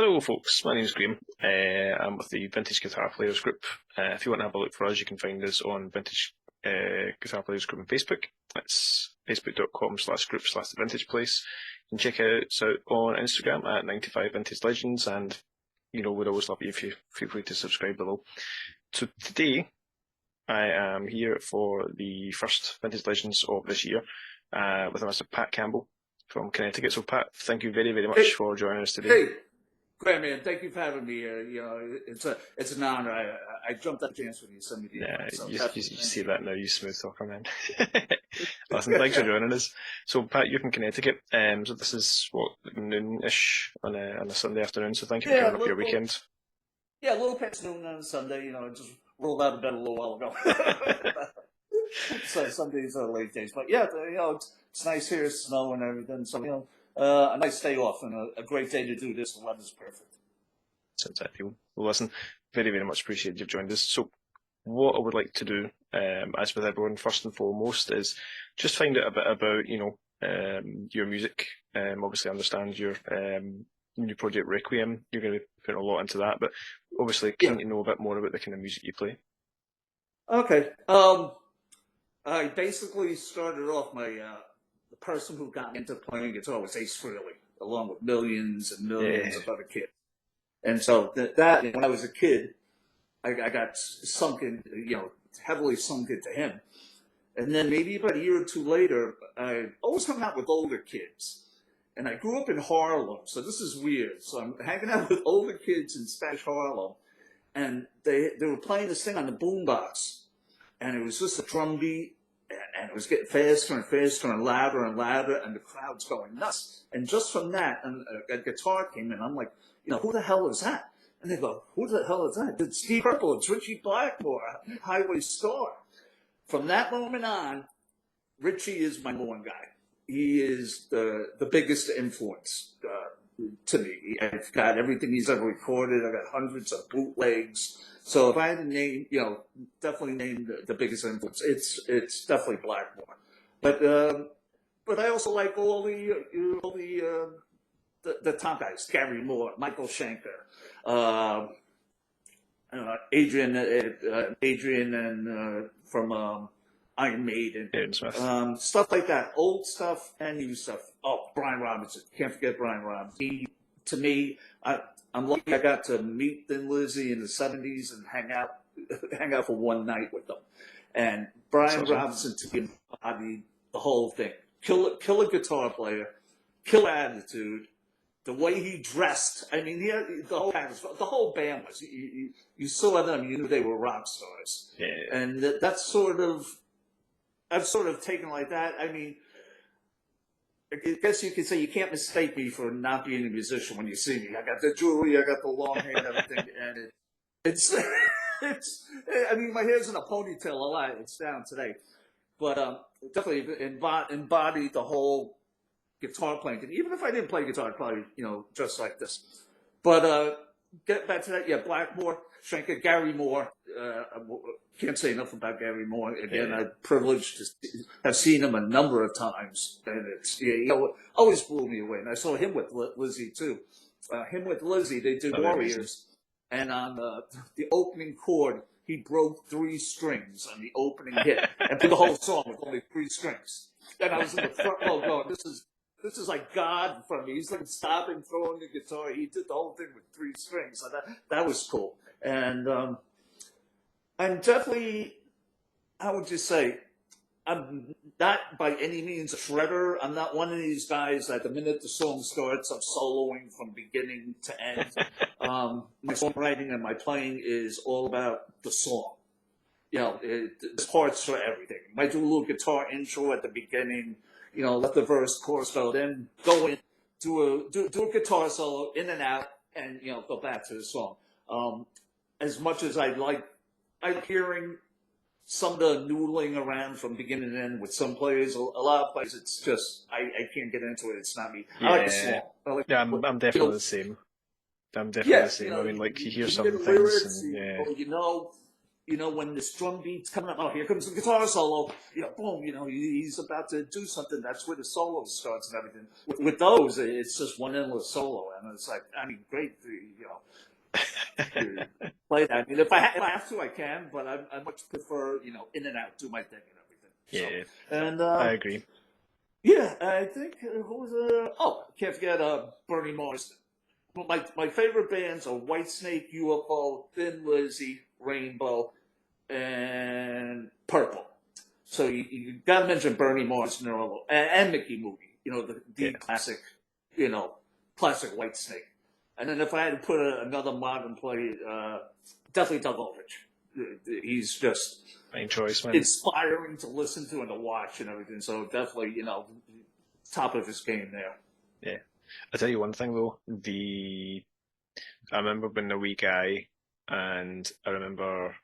Hello folks, my name's Graham. I'm with the Vintage Guitar Players group. If you want to have a look for us, you can find us on Vintage Guitar Players group on Facebook. It's facebook.com/group/the Vintage Place. You can check us out on Instagram at 95 Vintage Legends, and we'd always love you if you feel free to subscribe below. So today I am here for the first Vintage Legends of this year with Mr. Pat Campbell from Connecticut. So Pat, thank you very, very much for joining us today. Hey, great man, thank you for having me. It's an honor. I jumped at the chance when you sent me the invite. So you see that now, you smooth talker, man. Listen, thanks for joining us. So Pat, you're from Connecticut. So this is what, noon-ish on a Sunday afternoon. So thank you for coming up your weekend. Yeah, a little past noon on Sunday. I just rolled out of bed a little while ago. So Sundays are late days, but yeah, it's nice here, snow and everything. So a nice day off and a great day to do this. The weather's perfect. Sounds ideal. Well, listen, very, very much appreciate you've joined us. So what I would like to do, as with everyone, first and foremost, is just find out a bit about, your music. Obviously understand your new project Requiem. You're going to be putting a lot into that, but obviously keen to know a bit more about the kind of music you play. Okay. I basically started off the person who got me into playing guitar was Ace Frehley, along with millions and millions of other kids. And so that when I was a kid, I got heavily sunk into him. And then maybe about a year or two later, I always hung out with older kids. And I grew up in Harlem, so this is weird. So I'm hanging out with older kids in Spanish Harlem, and they were playing this thing on the boombox. And it was just a drum beat, and it was getting faster and faster and louder, and the crowd's going nuts. And just from that, a guitar came in. I'm like, who the hell is that? And they go, who the hell is that? It's Steve Purple, it's Richie Blackmore, Highway Star. From that moment on, Richie is my number one guy. He is the biggest influence to me. I've got everything he's ever recorded. I've got hundreds of bootlegs. So if I had to name, definitely name the biggest influence, it's definitely Blackmore. But I also like all the top guys: Gary Moore, Michael Schenker, Adrian, and from Iron Maiden, stuff like that, old stuff and new stuff. Oh, Brian Robinson, can't forget Brian Robinson. To me, I'm lucky I got to meet Thin Lizzy in the '70s and hang out for one night with them. And Brian Robinson to me embodied the whole thing. Killer guitar player, killer attitude, the way he dressed. I mean, the whole band was. You saw them, you knew they were rock stars. Yeah. And that's I've sort of taken like that. I mean, I guess you could say you can't mistake me for not being a musician when you see me. I got the jewelry, I got the long hair and everything, and it's I mean, my hair's in a ponytail a lot. It's down today, but definitely embodied the whole guitar playing thing. Even if I didn't play guitar, I'd probably just like this. But get back to that. Yeah, Blackmore, Schenker, Gary Moore. Can't say enough about Gary Moore. Again, I'm privileged to have seen him a number of times, and it's always blew me away. And I saw him with Lizzy too. Him with Lizzy, they did Warriors, and on the opening chord, he broke 3 strings on the opening hit, and put the whole song with only 3 strings. And I was in the front row going, this is like God from me. He's like stopping, throwing the guitar. He did the whole thing with 3 strings. So that was cool. And I'm definitely, how would you say, I'm not by any means a shredder. I'm not one of these guys that the minute the song starts, I'm soloing from beginning to end. My songwriting and my playing is all about the song. There's parts for everything. I might do a little guitar intro at the beginning, let the verse, chorus go, then go in, do a guitar solo, in and out, and, go back to the song. As much as I'm hearing some of the noodling around from beginning to end with some players. A lot of players, it's just, I can't get into it. It's not me. Yeah. I like the song. I'm definitely the same. I'm definitely the same. I mean, like, you hear some things, lyrics, and when this drum beat's coming up, oh, here comes the guitar solo, boom, he's about to do something. That's where the solo starts and everything. With those, it's just one endless solo, and it's like, I mean, great, to play that. I mean, if I have to, I can, but I much prefer, in and out, do my thing and everything. Yeah, so, and I agree. Yeah, I think who was can't forget Bernie Marsden. Well, my favorite bands are Whitesnake, UFO, Thin Lizzy, Rainbow, and Purple. So you got to mention Bernie Marsden and Mickey Moody. The classic, classic Whitesnake. And then if I had to put another modern play, definitely Doug Aldrich. He's just main choice, man. Inspiring to listen to and to watch and everything. So definitely, top of his game there. Yeah. I'll tell you one thing though, I remember being a wee guy, and I remember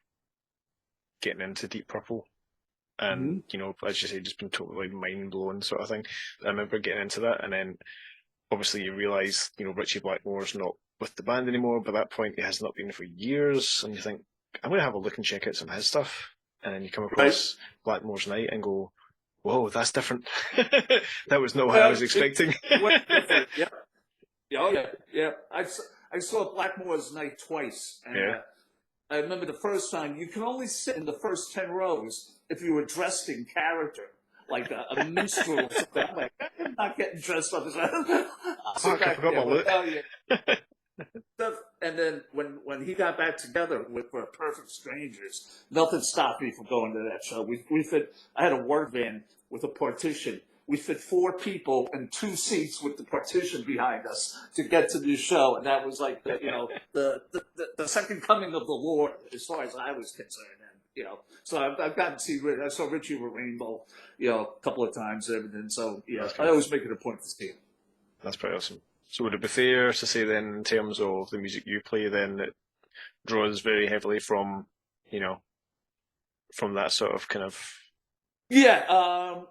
getting into Deep Purple, and as you say, just been totally mind blown sort of thing. I remember getting into that, and then obviously you realise, Richie Blackmore's not with the band anymore. By that point, he has not been for years, and you think, I'm going to have a look and check out some of his stuff, and then you come across Blackmore's Night and go, whoa, that's different. That was not what I was expecting. Yeah. Oh, yeah. I saw Blackmore's Night twice. And, I remember the first time, you can only sit in the first 10 rows if you were dressed in character, like a minstrel or something. I'm like, I'm not getting dressed up as that. I forgot my look. And then when he got back together with Perfect Strangers, nothing stopped me from going to that show. I had a work van with a partition. We fit 4 people in 2 seats with the partition behind us to get to the show, and that was like the second coming of the Lord as far as I was concerned. And so I've gotten to see I saw Richie with Rainbow, a couple of times and everything. So I always make it a point to see him. That's pretty awesome. So would it be fair to say then, in terms of the music you play, then that draws very heavily from, from that sort of kind of? Yeah, I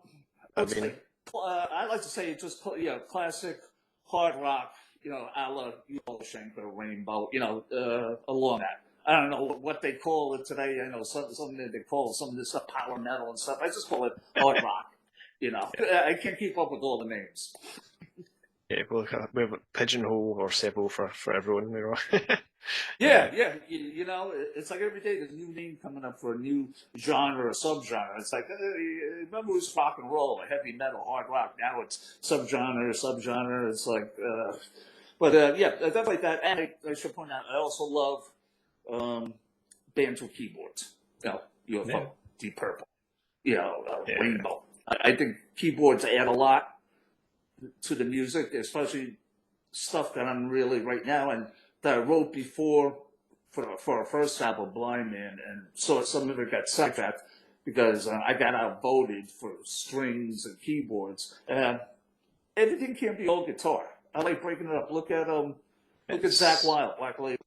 like to say just classic hard rock, a la Schenker, Rainbow, along that. I don't know what they call it today. I know something that they call some of this stuff power metal and stuff. I just call it hard rock. I can't keep up with all the names. Yeah, well, we have a pigeonhole or several for everyone. Yeah. It's like every day there's a new name coming up for a new genre or subgenre. It's like, remember it was rock and roll, heavy metal, hard rock. Now it's subgenre. It's like, stuff like that. And I should point out, I also love bands with keyboards. UFO, Deep Purple, Rainbow. I think keyboards add a lot to the music, especially stuff that I'm really right now and that I wrote before for our first album, Blind Man, and so some of it got sidetracked because I got outvoted for strings and keyboards. Everything can't be all guitar. I like breaking it up. Look at Zach Wilde, Black Label.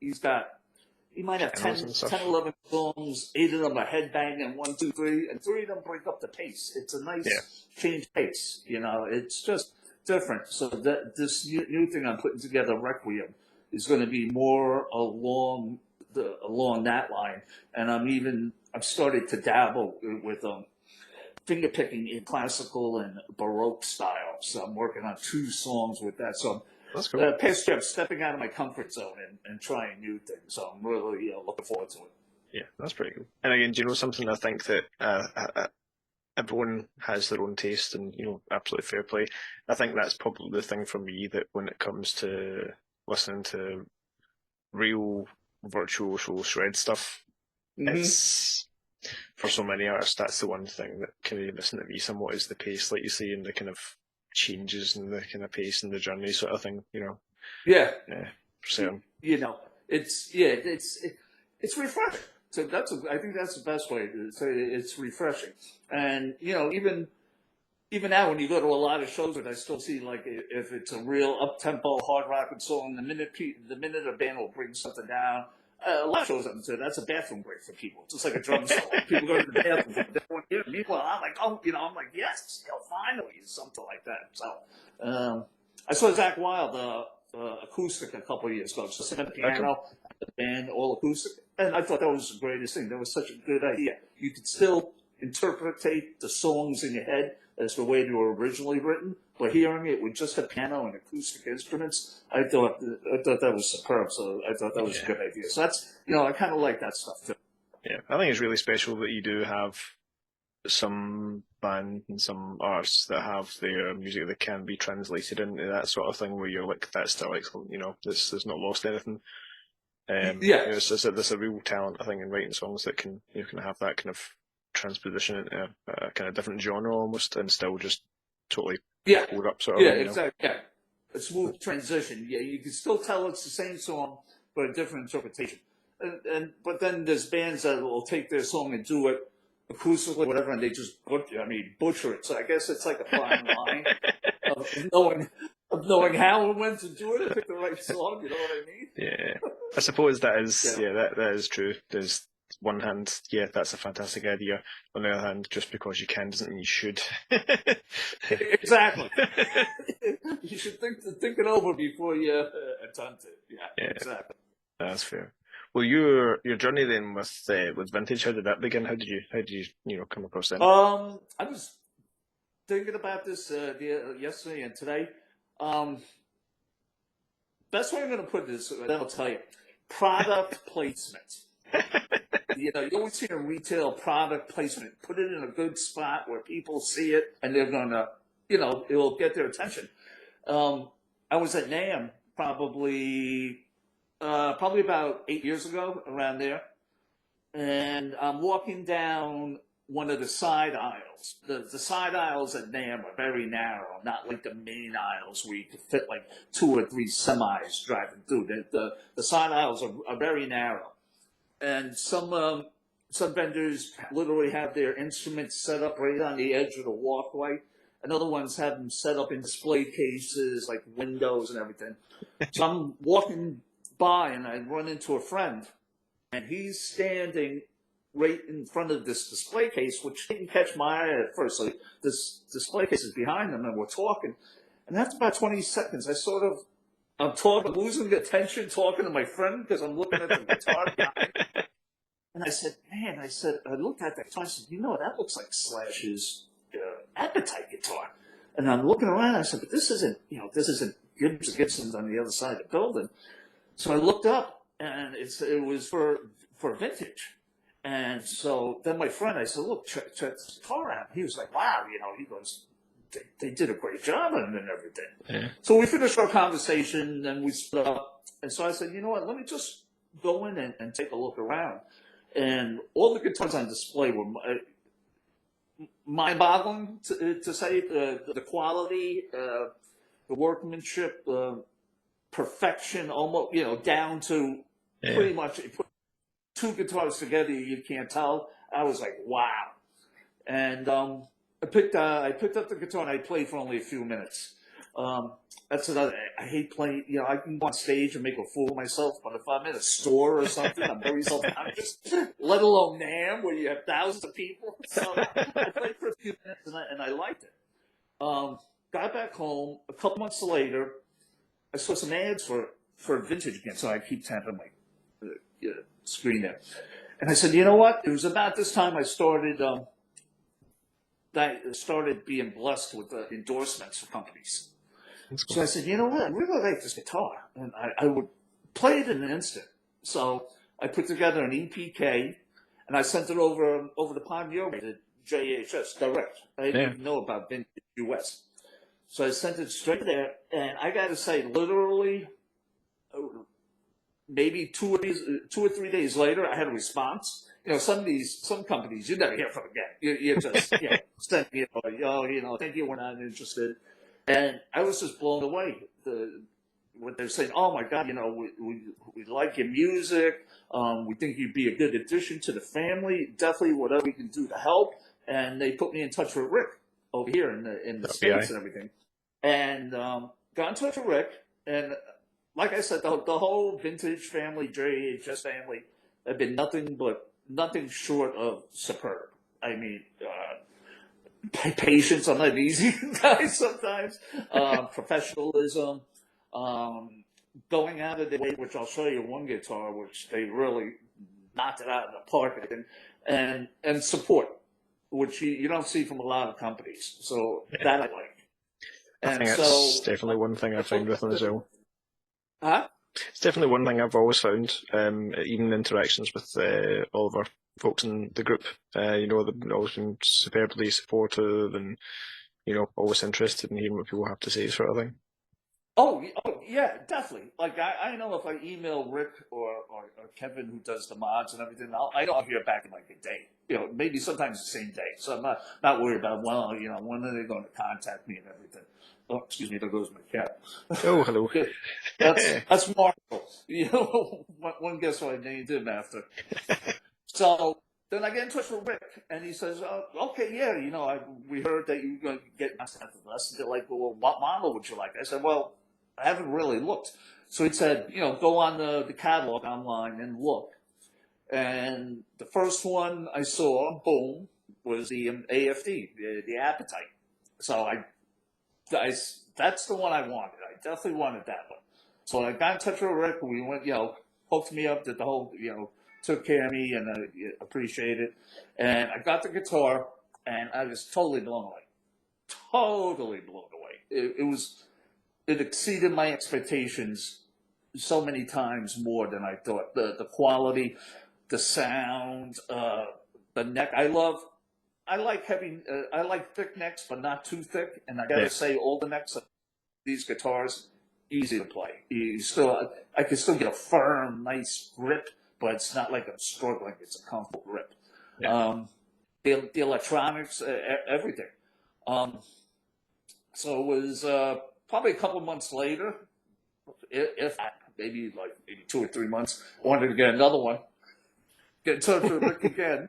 He might have 10, 11 songs, 8 of them are headbanging, 1, 2, 3, and 3 of them break up the pace. It's a nice change pace, it's just different. So this new thing I'm putting together, Requiem, is going to be more along that line. And I've started to dabble with finger picking in classical and Baroque style. So I'm working on 2 songs with that. So that's cool. Past year, I'm stepping out of my comfort zone and trying new things. So I'm really looking forward to it. Yeah, that's pretty cool. And again, do you know something? I think that everyone has their own taste, and absolutely fair play. I think that's probably the thing for me, that when it comes to listening to real virtuoso shred stuff, it's, for so many artists, that's the one thing that can be missing at me somewhat, is the pace, like you say, and the kind of changes and the kind of pace and the journey sort of thing, Yeah, for certain. It's refreshing. So I think that's the best way to say it. It's refreshing. And even now when you go to a lot of shows, that I still see, like, if it's a real up tempo hard rock and song, the minute a band will bring something down. A lot of shows I'm saying that's a bathroom break for people. It's just like a drum solo. People go to the bathroom. They don't hear it. Meanwhile, I'm like, I'm like, yes, finally, something like that. So I saw Zach Wilde acoustic a couple of years ago, just in the piano. the band all acoustic. And I thought that was the greatest thing. That was such a good idea. You could still interpretate the songs in your head as the way they were originally written, but hearing it with just a piano and acoustic instruments, I thought that was superb. So I thought that was a good idea. So that's, I kind of like that stuff too. Yeah, I think it's really special that you do have some bands and some artists that have their music that can be translated into that sort of thing where you're like, that's still excellent, this has not lost anything. There's a real talent, I think, in writing songs that can have that kind of transposition into a kind of different genre almost, and still just totally hold up sort of. Exactly. Yeah, a smooth transition. Yeah, you can still tell it's the same song, but a different interpretation. But then there's bands that will take their song and do it acoustically, whatever, and they just butcher it. So I guess it's like a fine line of knowing how and when to do it and pick the right song. You know what I mean? Yeah, I suppose that is that is true. There's one hand, that's a fantastic idea. On the other hand, just because you can doesn't mean you should. Exactly. You should think it over before you attempt it. Yeah, exactly. That's fair. Well, your journey then with vintage, how did that begin? How did you come across that? I was thinking about this yesterday and today. Best way I'm going to put this, and I'll tell you, product placement. You always see a retail product placement. Put it in a good spot where people see it and they're going to, it will get their attention. I was at NAMM probably about 8 years ago, around there. And I'm walking down one of the side aisles. The side aisles at NAMM are very narrow, not like the main aisles where you could fit like 2 or 3 semis driving through. The side aisles are very narrow. And some vendors literally have their instruments set up right on the edge of the walkway. And other ones have them set up in display cases, like windows and everything. So I'm walking by and I run into a friend. And he's standing right in front of this display case, which didn't catch my eye at first. So this display case is behind him and we're talking. And after about 20 seconds, I'm losing attention talking to my friend because I'm looking at the guitar behind. And I said, I looked at that guitar. I said, that looks like Slash's Appetite guitar. And I'm looking around. I said, but this isn't Gibson's on the other side of the building. So I looked up, and it was for vintage. And so then my friend, I said, look, check this guitar out. He was like, wow, he goes, they did a great job on it and everything. Yeah. So we finished our conversation, and we split up. And so I said, you know what, let me just go in and take a look around. And all the guitars on display were mind-boggling to say the quality, the workmanship, perfection, almost down to pretty much. Put 2 guitars together, you can't tell. I was like, wow. And I picked up the guitar and I played for only a few minutes. That's another. I hate playing. I can go on stage and make a fool of myself, but if I'm in a store or something, I'm very self-conscious. Let alone NAMM, where you have thousands of people. So I played for a few minutes and I liked it. Got back home a couple months later. I saw some ads for vintage again, so I keep tapping my screen there. And I said, you know what? It was about this time I started being blessed with endorsements for companies. Cool. So I said, you know what? I really like this guitar. And I would play it in an instant. So I put together an EPK, and I sent it over the pond your way to JHS direct. I didn't even know about Vintage US. So I sent it straight there, and I got to say, literally, maybe 2 or 3 days later, I had a response. Some companies you never hear from again. You just send me, thank you, we're not interested. And I was just blown away. What they're saying, oh my God, we like your music. We think you'd be a good addition to the family. Definitely whatever we can do to help. And they put me in touch with Rick over here in the States and everything. And got in touch with Rick. And like I said, the whole vintage family, JHS family, have been nothing short of superb. I mean, patience, I'm not an easy guy sometimes. Professionalism, going out of their way, which I'll show you one guitar, which they really knocked it out of the park, and support, which you don't see from a lot of companies. So that I like. I think it's definitely one thing I found with them as well. Huh? It's definitely one thing I've always found, even interactions with all of our folks in the group. They've always been superbly supportive and, always interested in hearing what people have to say, sort of thing. Oh yeah, definitely. Like I know if I email Rick or Kevin, who does the mods and everything, I know I'll hear back in like a day. Maybe sometimes the same day. So I'm not worried about when are they going to contact me and everything. Oh, excuse me, there goes my cat. Oh, hello. That's Marshall. One guess what I named him after. So then I get in touch with Rick, and he says, "Okay, yeah, we heard that you're going to get contact with us." They're like, "Well, what model would you like?" I said, "Well, I haven't really looked." So he said, "Go on the catalog online and look." And the first one I saw, boom, was the AFD, the Appetite. So that's the one I wanted. I definitely wanted that one. So I got in touch with Rick. We went, hooked me up, did the whole, took care of me, and I appreciate it. And I got the guitar, and I was totally blown away. Totally blown away. It exceeded my expectations so many times more than I thought. The quality, the sound, the neck. I like I like thick necks, but not too thick. And I gotta say, all the necks of these guitars, easy to play. I can still get a firm, nice grip, but it's not like I'm struggling. It's a comfortable grip. Yeah. The electronics, everything. So it was probably a couple months later, if maybe 2 or 3 months, I wanted to get another one. Get in touch with Rick again.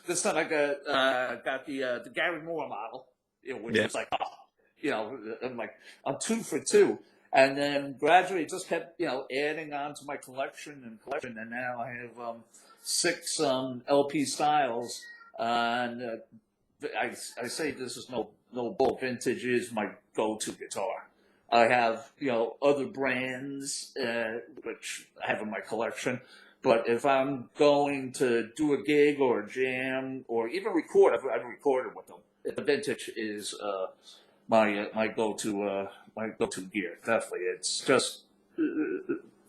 This time I got the Gary Moore model, which was like, I'm like, I'm 2 for 2. And then gradually it just kept, adding on to my collection, and now I have 6 LP styles. And I say this is no bull. Vintage is my go-to guitar. I have, other brands, which I have in my collection. But if I'm going to do a gig or a jam or even record, I've recorded with them. The Vintage is my go-to gear. Definitely, it's just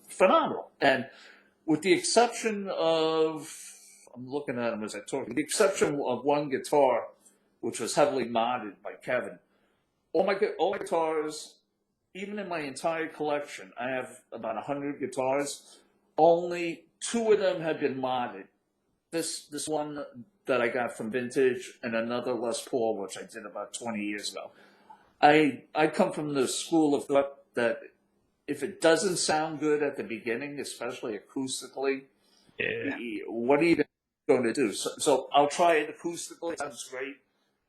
phenomenal. And with the exception of, I'm looking at them as I talk. With the exception of one guitar, which was heavily modded by Kevin, all my guitars, even in my entire collection, I have about 100 guitars. Only 2 of them have been modded. This one that I got from Vintage, and another Les Paul, which I did about 20 years ago. I come from the school of thought that if it doesn't sound good at the beginning, especially acoustically, what are you going to do? So I'll try it acoustically. It sounds great.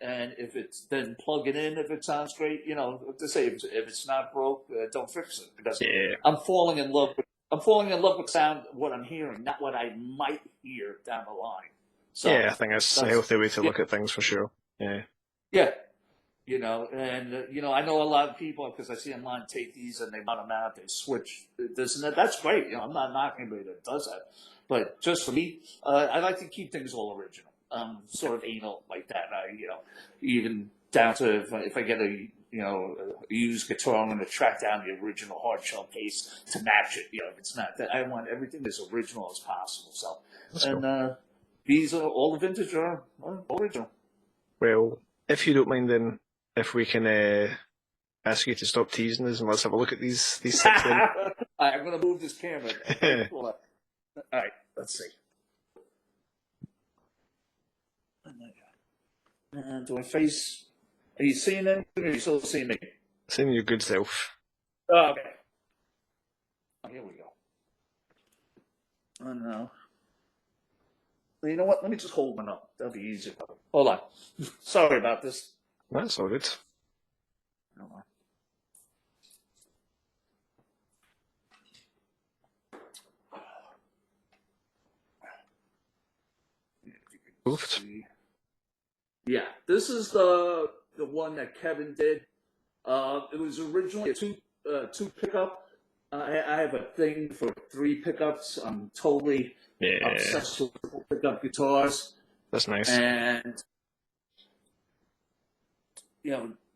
And if it's then plug it in, if it sounds great, to say if it's not broke, don't fix it, because I'm falling in love with sound, what I'm hearing, not what I might hear down the line. So I think that's a healthy way to look at things for sure. Yeah. And I know a lot of people, because I see online, take these and they mount them out, they switch this and that. That's great. I'm not knocking anybody that does that. But just for me, I like to keep things all original. Sort of anal like that. Even down to if I get a used guitar, I'm going to track down the original hard shell case to match it. If it's not that, I want everything as original as possible. So, these are all the Vintage are original. Well, if you don't mind, then if we can ask you to stop teasing us and let's have a look at these 6 then. I'm going to move this camera. All right, let's see. Do I face? Are you seeing anything, or are you still seeing me? Seeing your good self. Oh, okay. Oh, here we go. Oh, no. Well, you know what? Let me just hold one up. That'll be easier. Hold on. Sorry about this. That's all good. Hold on. Both. Yeah, this is the one that Kevin did. It was originally a two pickup, I have a thing for 3 pickups. I'm totally obsessed with pickup guitars. That's nice. And,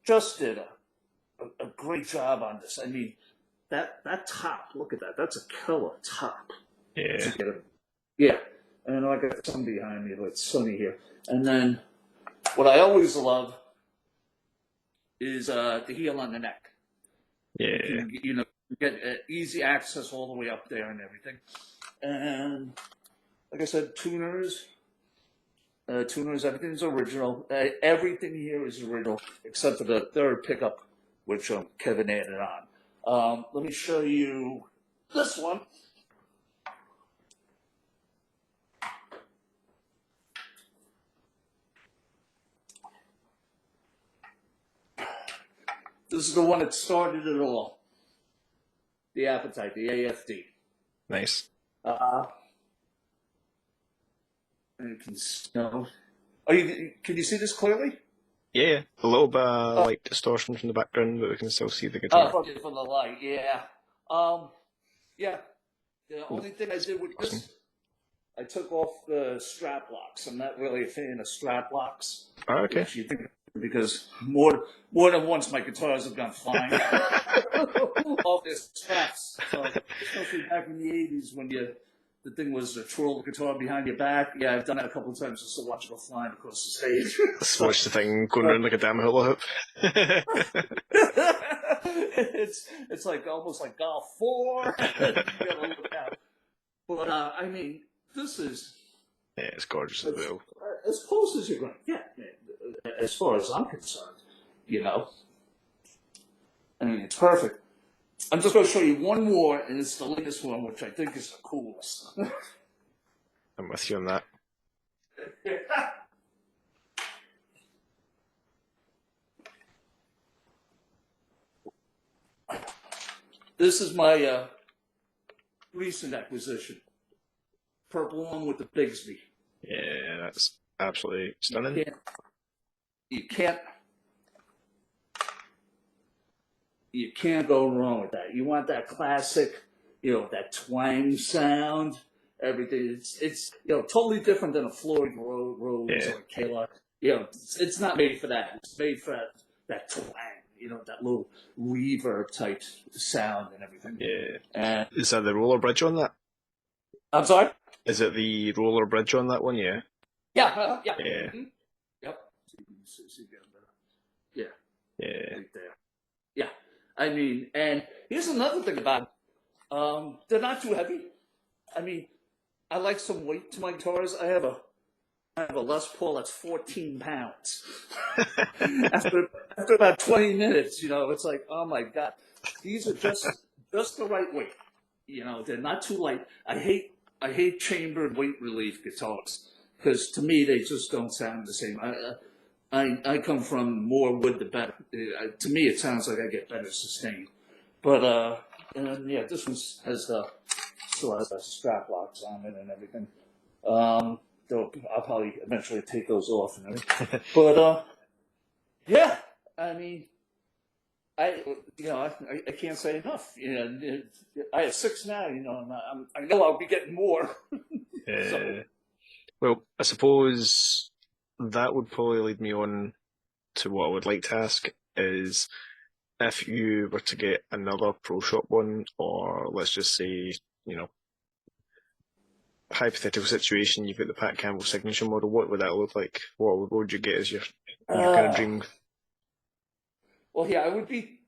just did a great job on this. I mean, that top, look at that. That's a killer top. Yeah. Yeah. And I got some behind me, but it's sunny here. And then what I always love is the heel on the neck. Yeah. You can, get easy access all the way up there and everything. And like I said, tuners, everything's original. Everything here is original except for the 3rd pickup, which Kevin added on. Let me show you this one. This is the one that started it all. The Appetite, the AFD. Nice. And you can can you see this clearly? Yeah, a little bit of like distortion from the background, but we can still see the guitar. Oh, okay, from the light, yeah. Yeah. The only thing I did with this, I took off the strap locks. I'm not really a fan of strap locks. Oh, okay. Because more than once my guitars have gone flying off their straps. So, especially back in the 80s when the thing was to twirl the guitar behind your back. Yeah, I've done that a couple of times just to watch it go flying across the stage. Let's watch the thing going around like a damn hula hoop. It's like almost like Golf 4. You gotta look out. But I mean, this is it's gorgeous as well. As close as you're going to get, as far as I'm concerned. I mean, it's perfect. I'm just going to show you one more, and it's the latest one, which I think is the coolest. I'm with you on that. This is my recent acquisition. Purple one with the Bigsby. Yeah, that's absolutely stunning. You can't go wrong with that. You want that classic, that twang sound, everything. It's totally different than a Floyd Rose or a Kayla. It's not made for that. It's made for that twang, that little reverb type sound and everything. Yeah. And is that the roller bridge on that? I'm sorry? Is it the roller bridge on that one? Yeah. Yeah. Yeah. Mm-hmm. Yep. Yeah. Yeah. Right there. Yeah. I mean, and here's another thing about them. They're not too heavy. I mean, I like some weight to my guitars. I have a Les Paul that's 14 pounds. after about 20 minutes, it's like, oh my God, these are just the right weight. They're not too light. I hate chambered weight relief guitars because to me they just don't sound the same. I come from more wood the better. To me, it sounds like I get better sustain. But yeah, this one still has strap locks on it and everything. Though I'll probably eventually take those off and everything. But yeah, I mean, I can't say enough. I have 6 now. I know I'll be getting more. So. Well, I suppose that would probably lead me on to what I would like to ask is if you were to get another Pro Shop one, or let's just say, hypothetical situation, you've got the Pat Campbell signature model, what would that look like? What would you get as your kind of dream? Well, yeah, I would be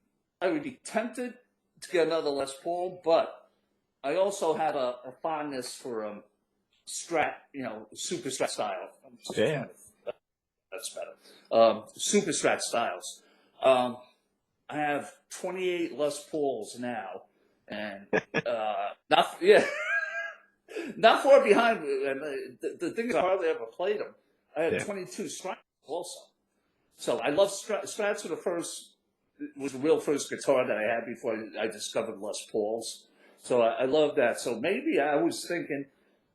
tempted to get another Les Paul, but I also have a fondness for Strat, super Strat style. Yeah. That's better. Super Strat styles. I have 28 Les Pauls now, and not far behind. And the thing is, I hardly ever played them. I had 22 Strats also. So I love Strats. Was the real first guitar that I had before I discovered Les Pauls. So I love that. So maybe I was thinking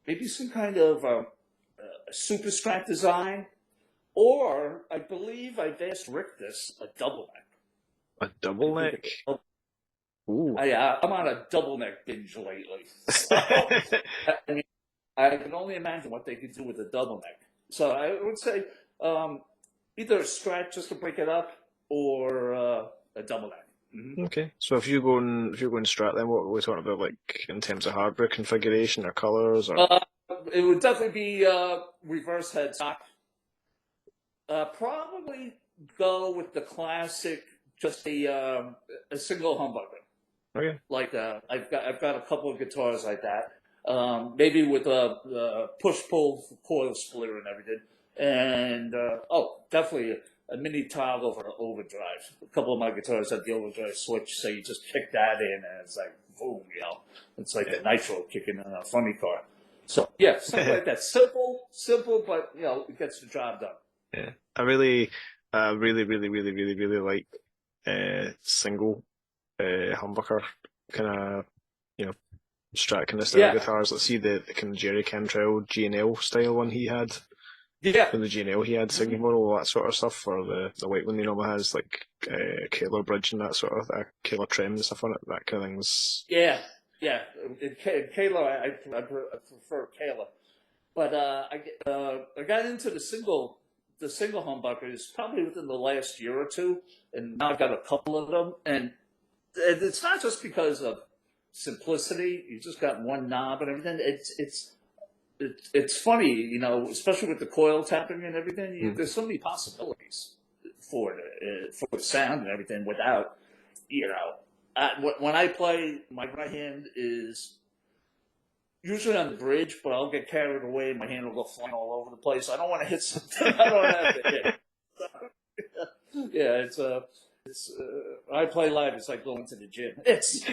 maybe some kind of a super Strat design, or I believe I've asked Rick this, a double neck. A double neck? Ooh. I'm on a double neck binge lately. So, I mean, I can only imagine what they could do with a double neck. So I would say either a strat just to break it up, or a double neck. Mm-hmm. Okay, so if you're going strat, then what are we talking about, like in terms of hardware configuration or colors, or? It would definitely be reverse headstock. Probably go with the classic, just a single humbucker. Okay. Like I've got a couple of guitars like that. Maybe with a push pull coil splitter and everything, and definitely a mini toggle for overdrive. A couple of my guitars have the overdrive switch, so you just kick that in, and it's like boom, it's like the nitro kicking in a funny car. So yeah, something like that. Simple, but it gets the job done. Yeah, I really, really like single humbucker kind of, Strat kind of style guitars. Let's see the kind of Jerry Cantrell G&L style one he had. Yeah. For the G&L he had, Signal Model, all that sort of stuff. For the white one he normally has, like Kaler bridge and that sort of Kaler trim and stuff on it. That kind of things. Yeah. Kaler, I prefer Kaler. But I got into the single humbuckers probably within the last year or two, and now I've got a couple of them. And it's not just because of simplicity. You just got one knob and everything. It's funny, especially with the coil tapping and everything. There's so many possibilities for the sound and everything. Without, when I play, my right hand is usually on the bridge, but I'll get carried away and my hand will go flying all over the place. I don't want to hit something I don't have to hit. Yeah, it's I play live. It's like going to the gym. It's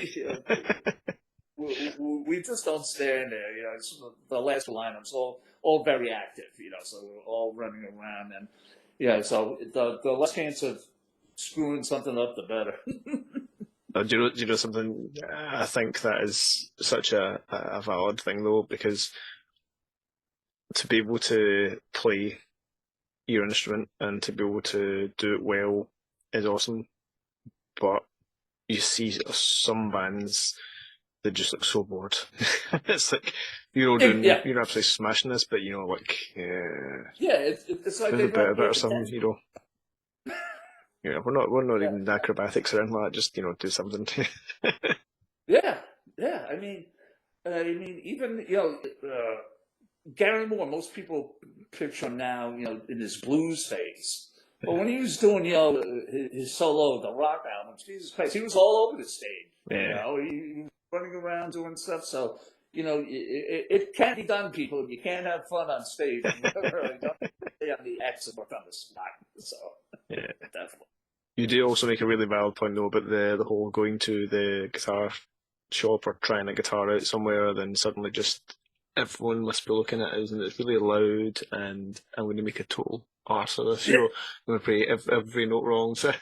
we just don't stand there. It's the last lineups all very active. So we're all running around, and so the less chance of screwing something up, the better. Do you know something? I think that is such a valid thing, though, because to be able to play your instrument and to be able to do it well is awesome. But you see some bands that just look so bored. It's like you're absolutely smashing this, but it's like there's a bit or something, we're not even acrobatics or anything like that. Just do something. Yeah. I mean, even Gary Moore. Most people picture him now, in his blues phase. But when he was doing, his solo, the rock albums, Jesus Christ, he was all over the stage. Yeah. He was running around doing stuff. So it can be done, people. You can't have fun on stage. Really don't stay on the X and work on the spot. So yeah, definitely. You do also make a really valid point, though, about the whole going to the guitar shop or trying a guitar out somewhere, then suddenly just everyone must be looking at us and it's really loud and I'm going to make a total arse of this. I'm going to play every note wrong. So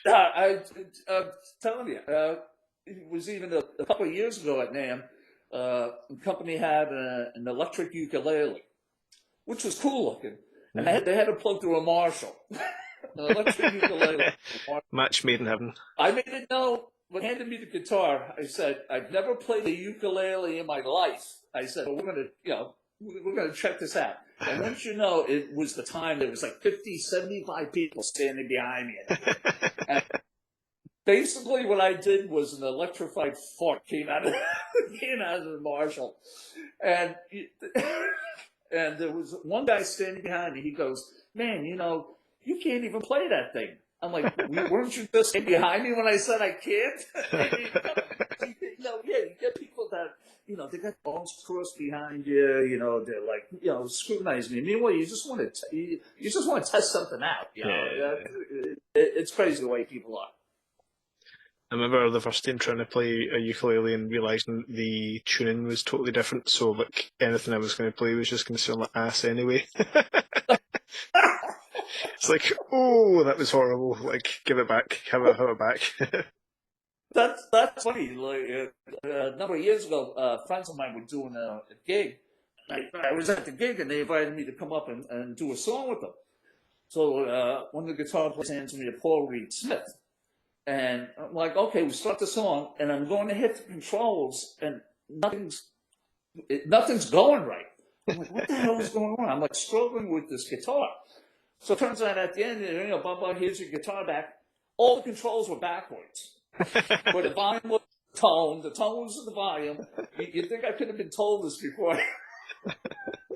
I'm telling you, it was even a couple of years ago at NAMM. The company had an electric ukulele, which was cool looking, and they had to plug through a Marshall. An electric ukulele. Match made in heaven. I made it know when handed me the guitar. I said, I've never played a ukulele in my life. I said, well, we're gonna check this out. And once it was the time, there was like 50, 75 people standing behind me. And basically what I did was an electrified fart came out of the Marshall. And there was one guy standing behind me. He goes, man, you can't even play that thing. I'm like, weren't you just behind me when I said I can't? You get people that, they got balls crossed behind you, they're like, scrutinizing you. Meanwhile, you just want to test something out. It's crazy the way people are. I remember the first time trying to play a ukulele and realising the tuning was totally different, so like anything I was going to play was just going to sound like ass anyway. It's like, oh, that was horrible. Like, give it back, have it back. That's funny. Like a number of years ago, friends of mine were doing a gig. I was at the gig and they invited me to come up and do a song with them. So one of the guitar players hands me a Paul Reed Smith. And I'm like, okay, we start the song, and I'm going to hit the controls, and nothing's going right. I'm like, what the hell is going on? I'm like struggling with this guitar. So it turns out at the end, blah, here's your guitar back. All the controls were backwards. But the volume was the tone was the volume. You think I could have been told this before?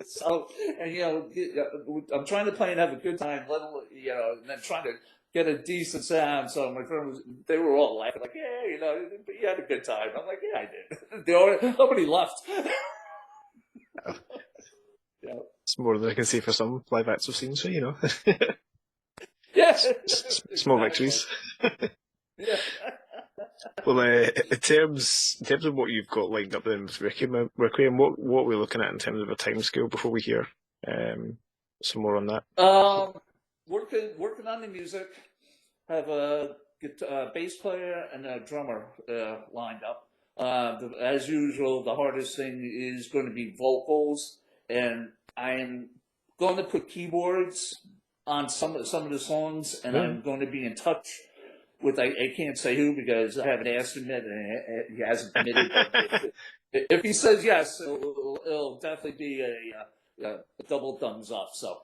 So, and I'm trying to play and have a good time, and then trying to get a decent sound. So my friend they were all laughing, like, yeah, you had a good time. I'm like, yeah, I did. Nobody left. Yeah. It's more than I can say for some live acts I've seen, so Yeah. Small victories. Yeah. Well, in terms of what you've got lined up then with Requiem, what are we looking at in terms of a timescale before we hear some more on that? Working on the music. Have a bass player and a drummer lined up. As usual, the hardest thing is going to be vocals, and I am going to put keyboards on some of the songs, and I'm going to be in touch with I can't say who because I haven't asked him yet, and he hasn't committed. If he says yes, it'll definitely be a double thumbs up. So,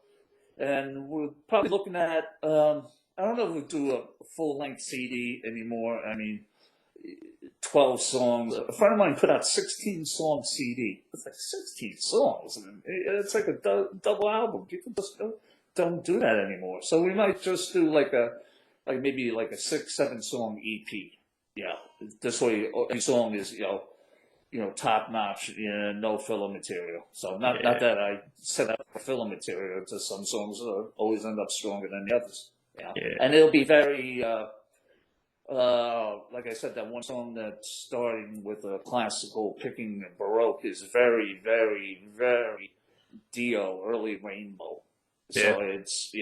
and we're probably looking at. I don't know if we'll do a full-length CD anymore. I mean, 12 songs. A friend of mine put out 16-song CD. It's like 16 songs. It's like a double album. People just don't do that anymore. So we might just do maybe like a 6-7 song EP. Yeah, this way every song is top notch. No filler material. So not that I set up for filler material. Just some songs always end up stronger than the others. Yeah. And it'll be very, like I said, that one song that's starting with a classical picking Baroque is very, very, very Dio, early Rainbow. So it's,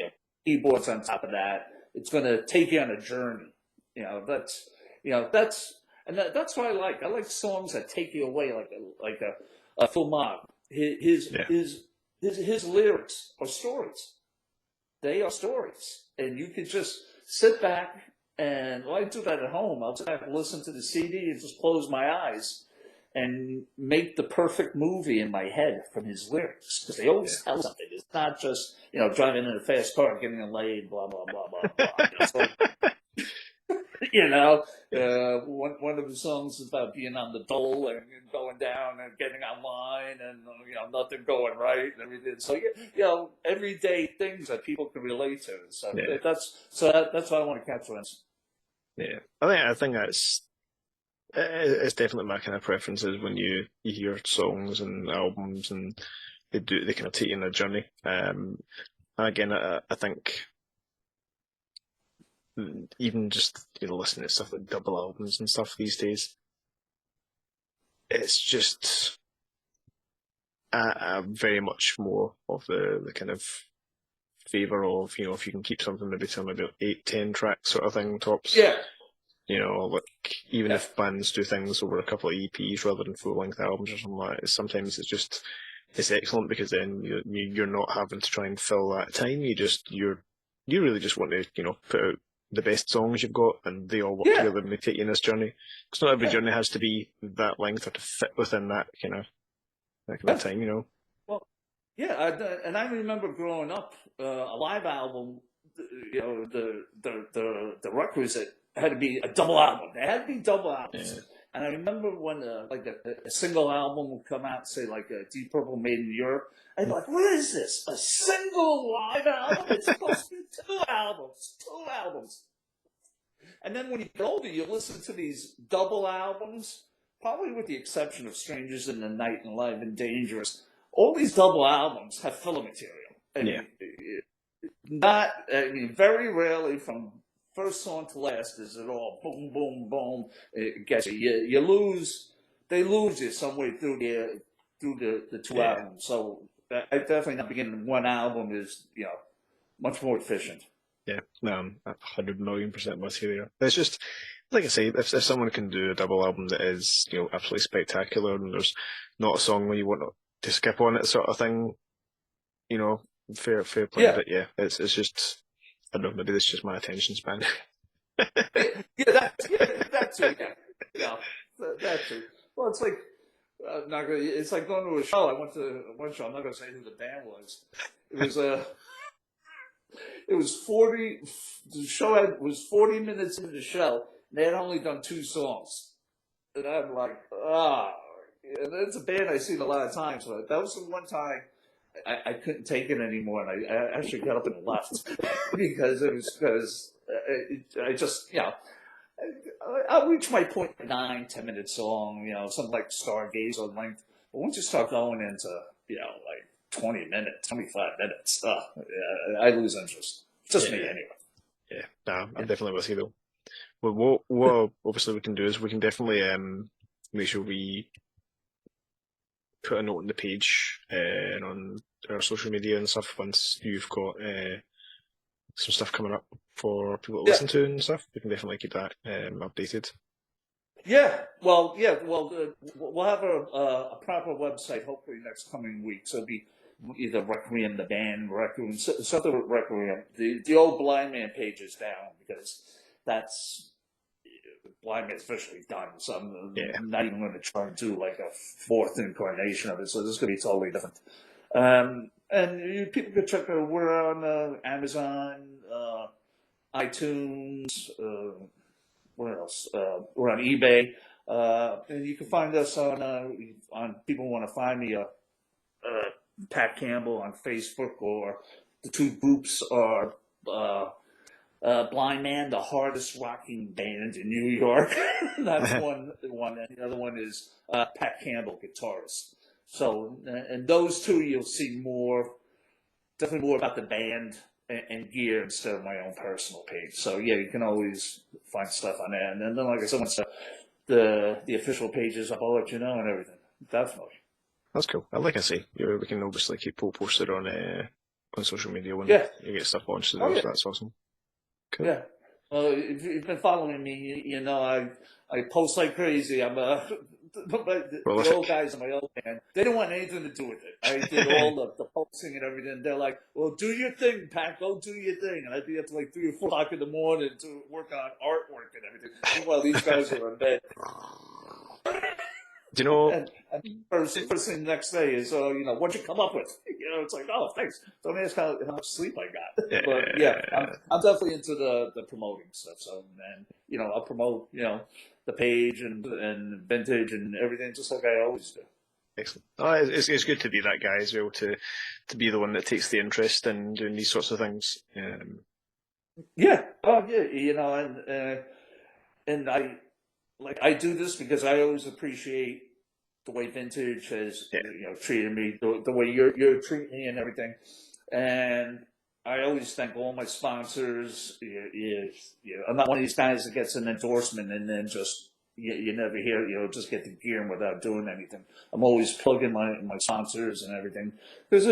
keyboards on top of that. It's going to take you on a journey. That's what I like. I like songs that take you away, like a Phil Mob. His lyrics are stories. They are stories. And you could just sit back and, I do that at home. I'll sit back and listen to the CD and just close my eyes and make the perfect movie in my head from his lyrics. Because they always tell something. It's not just, driving in a fast car, getting a lane, blah, blah, blah, blah, blah. One of the songs is about being on the dole and going down and getting online and nothing going right and everything. So everyday things that people can relate to. So that's what I want to capture. Yeah, I think it's definitely my kind of preferences when you hear songs and albums and they kind of take you on a journey. And again, I think. Even just listening to stuff like double albums and stuff these days, it's just very much more of the kind of favour of if you can keep something maybe to maybe 8-10 tracks sort of thing tops. Yeah. Even if bands do things over a couple of EPs rather than full length albums or something like that, sometimes it's excellent because then you're not having to try and fill that time. You really just want to put out the best songs you've got, and they all work together and they take you in this journey. Because not every journey has to be that length or to fit within that kind of time, Well, and I remember growing up, a live album, the requisite had to be a double album. It had to be double albums. Yeah. And I remember when a single album would come out, say like Deep Purple Made in Europe, I'd be like, what is this? A single live album? It's supposed to be 2 albums. 2 albums. And then when you get older, you listen to these double albums, probably with the exception of Strangers in the Night and Live and Dangerous. All these double albums have filler material. Very rarely from first song to last is it all boom, boom, boom. It gets you. They lose you some way through the 2 albums. So I definitely not beginning one album is much more efficient. Yeah, no, I'm 100 million% with you there. It's just like I say, if someone can do a double album that is absolutely spectacular and there's not a song where you want to skip on it sort of thing, fair play. But it's just I don't know, maybe it's just my attention span. That too. Yeah, yeah, that too. Well, it's like not gonna. It's like going to a show. I went to one show. I'm not gonna say who the band was. It was It was 40. The show was 40 minutes into the show. And they had only done 2 songs, and I'm like, ah. And it's a band I've seen a lot of times, but that was the one time I couldn't take it anymore, and I actually got up and left because I just I'll reach my point in 9-10 minute song, something like Stargazer length. But once you start going into like 20 minutes, 25 minutes, I lose interest. Just me anyway. Yeah, no, I'm definitely with you though. Well, what obviously we can do is we can definitely make sure we put a note on the page and on our social media and stuff once you've got some stuff coming up for people to listen to and stuff. We can definitely keep that updated. Well, we'll have a proper website hopefully next coming week. So it'll be either Requiem, the band, Requiem, something with Requiem. The old Blind Man page is down because that's Blind Man's officially done. So I'm not even going to try and do like a fourth incarnation of it. So this is going to be totally different. And people can check out. We're on Amazon, iTunes. What else? We're on eBay, and you can find us on. People want to find me Pat Campbell on Facebook, or the two groups are Blind Man, the hardest rocking band in New York. That's one, and the other one is Pat Campbell, guitarist. So, and those two you'll see definitely more about the band and gear instead of my own personal page. So you can always find stuff on there. And then like I said, once the official page is up, I'll let you know and everything. Definitely. That's cool. Like I say, we can obviously keep posted on social media when you get stuff launched. So that's awesome. Cool. Yeah. Well, if you've been following me, you know I post like crazy. I'm the old guys in my old band, they didn't want anything to do with it. I did all the posting and everything. They're like, well, do your thing, Pat. Go do your thing. And I'd be up to like 3 or 4 o'clock in the morning to work on artwork and everything. Meanwhile, these guys are in bed. Do you know? And first thing the next day is, what'd you come up with? It's like, oh, thanks. Don't ask how much sleep I got. But I'm definitely into the promoting stuff. So, and I'll promote, the page and vintage and everything, just like I always do. Excellent. It's good to be that guy as well, to be the one that takes the interest in doing these sorts of things. And I do this because I always appreciate the way vintage has treated me, the way you're treating me and everything. And I always thank all my sponsors. I'm not one of these guys that gets an endorsement and then just you never hear just get the gear without doing anything. I'm always plugging my sponsors and everything because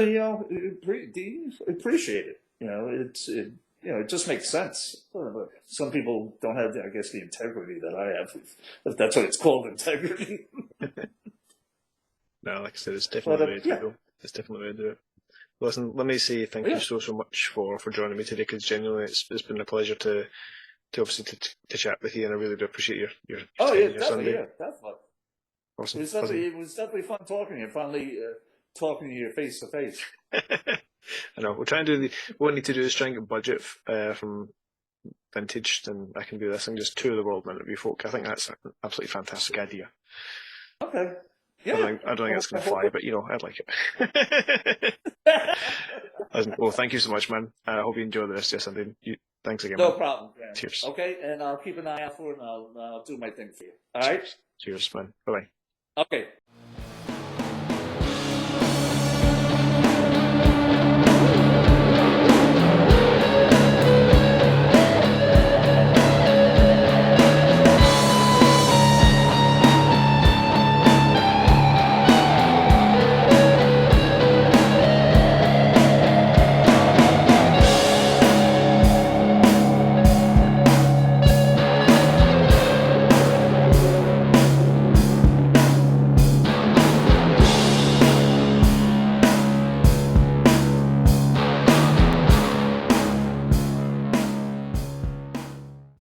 appreciate it. It just makes sense. Some people don't have, I guess, the integrity that I have, if that's what it's called, integrity. No, like I said, it's definitely the way to go. It's definitely the way to do it. Listen, let me say thank you so much for joining me today, because genuinely it's been a pleasure to obviously to chat with you, and I really do appreciate your definitely. Awesome. It was definitely fun talking to you. Finally talking to you face to face. I know. We'll try and what we need to do is try and get budget from vintage, and I can do this and just tour the world and interview folk. I think that's an absolutely fantastic idea. Okay. Yeah. I don't think it's going to fly, but I'd like it. Well, thank you so much, man. I hope you enjoy the rest of your Sunday. Thanks again. No problem, man. Cheers. Okay, and I'll keep an eye out for it, and I'll do my thing for you. All right? Cheers, man. Bye-bye. Okay.